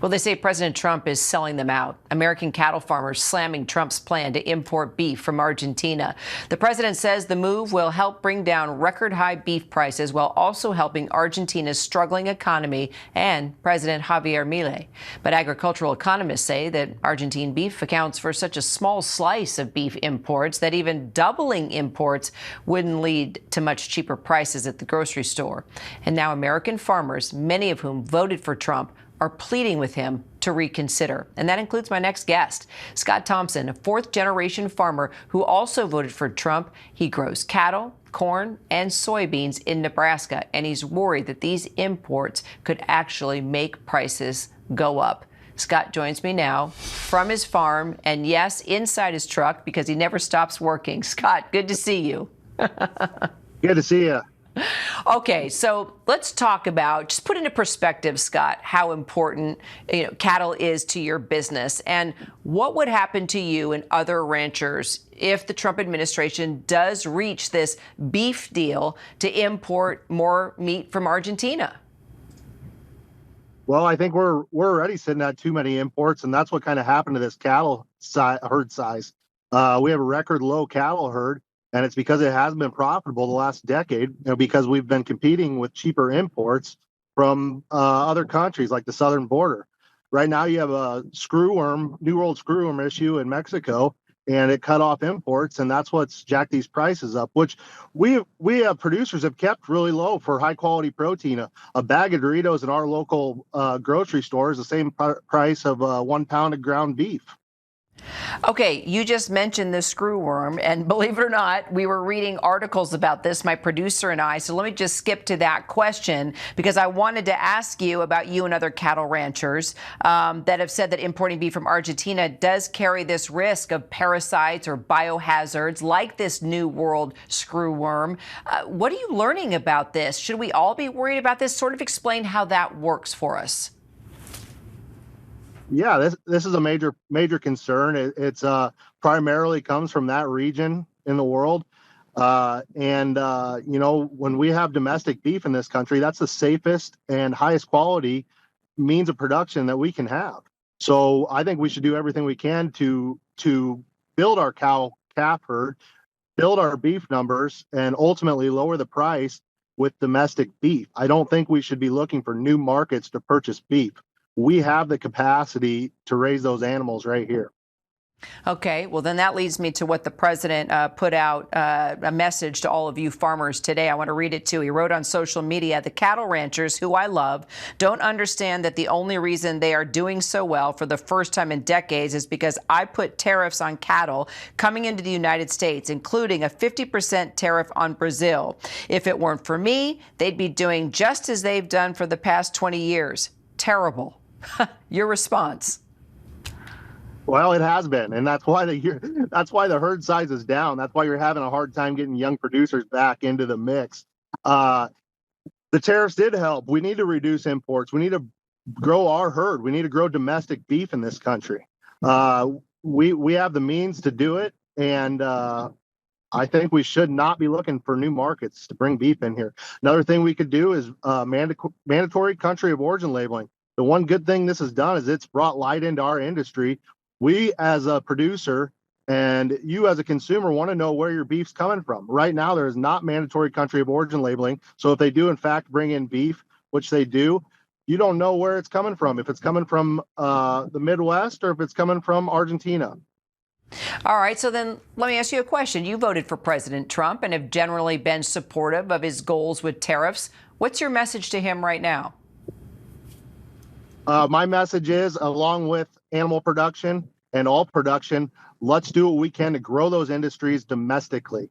Well, they say President Trump is selling them out. American cattle farmers slamming Trump's plan to import beef from Argentina. The president says the move will help bring down record high beef prices while also helping Argentina's struggling economy and President Javier Milei. But agricultural economists say that Argentine beef accounts for such a small slice of beef imports that even doubling imports wouldn't lead to much cheaper prices at the grocery store. And now American farmers, many of whom voted for Trump, are pleading with him to reconsider. And that includes my next guest, Scott Thomsen, a fourth-generation farmer who also voted for Trump. He grows cattle, corn, and soybeans in Nebraska, and he's worried that these imports could actually make prices go up. Scott joins me now from his farm, and yes, inside his truck, because he never stops working. Scott, good to see you. Good to see you. Okay, so let's talk about, just put into perspective, Scott, how important cattle is to your business, and what would happen to you and other ranchers if the Trump administration does reach this beef deal to import more meat from Argentina. Well, I think we're already sitting at too many imports, and that's what kind of happened to this cattle herd size. We have a record low cattle herd. And it's because it hasn't been profitable the last decade, because we've been competing with cheaper imports from other countries like the southern border. Right now, you have a New World screwworm issue in Mexico, and it cut off imports, and that's what's jacked these prices up, which we producers have kept really low for high quality protein. A bag of Doritos in our local grocery store is the same price of 1 pound of ground beef. Okay, you just mentioned the screwworm, and believe it or not, we were reading articles about this, my producer and I, so let me just skip to that question, because I wanted to ask you about you and other cattle ranchers that have said that importing beef from Argentina does carry this risk of parasites or biohazards like this New World screwworm. What are you learning about this? Should we all be worried about this? Sort of explain how that works for us. Yeah, this is a major concern. It's primarily comes from that region in the world, when we have domestic beef in this country, that's the safest and highest quality means of production that we can have. So I think we should do everything we can to build our calf herd, build our beef numbers, and ultimately lower the price with domestic beef. I don't think we should be looking for new markets to purchase beef. We have the capacity to raise those animals right here. Okay, well, then that leads me to what the president put out, a message to all of you farmers today. I want to read it too. He wrote on social media, "The cattle ranchers, who I love, don't understand that the only reason they are doing so well for the first time in decades is because I put tariffs on cattle coming into the United States, including a 50% tariff on Brazil. If it weren't for me, they'd be doing just as they've done for the past 20 years. Terrible." Your response? Well, it has been, and that's why the herd size is down. That's why you're having a hard time getting young producers back into the mix. The tariffs did help. We need to reduce imports. We need to grow our herd. We need to grow domestic beef in this country. We have the means to do it, and I think we should not be looking for new markets to bring beef in here. Another thing we could do is mandatory country of origin labeling. The one good thing this has done is it's brought light into our industry. We as a producer and you as a consumer want to know where your beef's coming from. Right now, there is not mandatory country of origin labeling. So if they do, in fact, bring in beef, which they do, you don't know where it's coming from, if it's coming from the Midwest or if it's coming from Argentina. All right, so then let me ask you a question. You voted for President Trump and have generally been supportive of his goals with tariffs. What's your message to him right now? My message is, along with animal production and all production, let's do what we can to grow those industries domestically.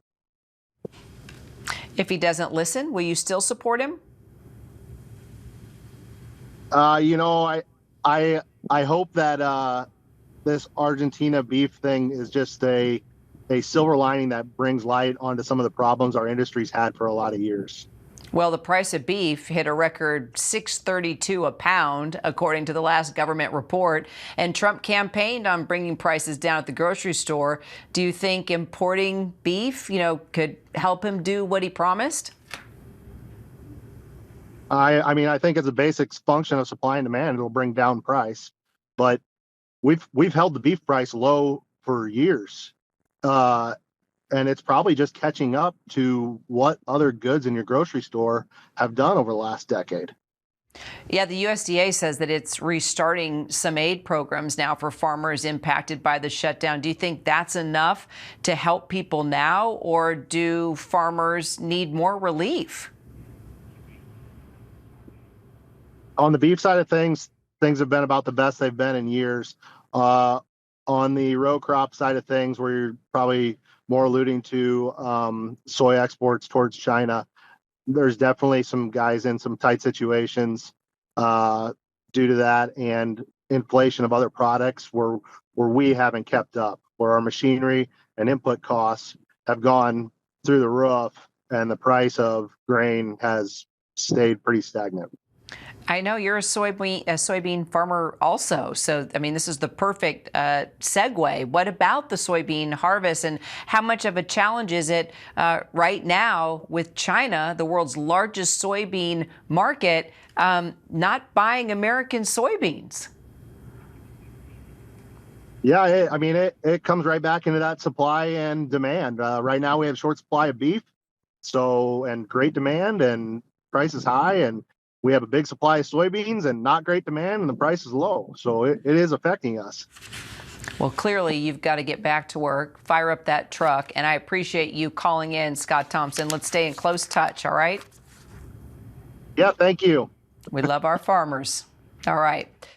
If he doesn't listen, will you still support him? I hope that this Argentina beef thing is just a silver lining that brings light onto some of the problems our industry's had for a lot of years. Well, the price of beef hit a record $6.32 a pound, according to the last government report, and Trump campaigned on bringing prices down at the grocery store. Do you think importing beef, could help him do what he promised? I mean, I think it's a basic function of supply and demand. It'll bring down price, but we've held the beef price low for years, uh, and it's probably just catching up to what other goods in your grocery store have done over the last decade. Yeah, the USDA says that it's restarting some aid programs now for farmers impacted by the shutdown. Do you think that's enough to help people now, or do farmers need more relief? On the beef side of things, things have been about the best they've been in years. Uh, on the row crop side of things, where you're probably more alluding to soy exports towards China, there's definitely some guys in some tight situations uh, due to that and inflation of other products where we haven't kept up, where our machinery and input costs have gone through the roof, and the price of grain has stayed pretty stagnant. I know you're a soybean farmer also. So, I mean, this is the perfect segue. What about the soybean harvest, and how much of a challenge is it right now with China, the world's largest soybean market, not buying American soybeans? Yeah, I mean, it comes right back into that supply and demand. Right now, we have short supply of beef, and great demand, and price is high, and we have a big supply of soybeans and not great demand, and the price is low. So it is affecting us. Well, clearly, you've got to get back to work, fire up that truck, and I appreciate you calling in, Scott Thomsen. Let's stay in close touch, all right? Yeah, thank you. We love our farmers. All right.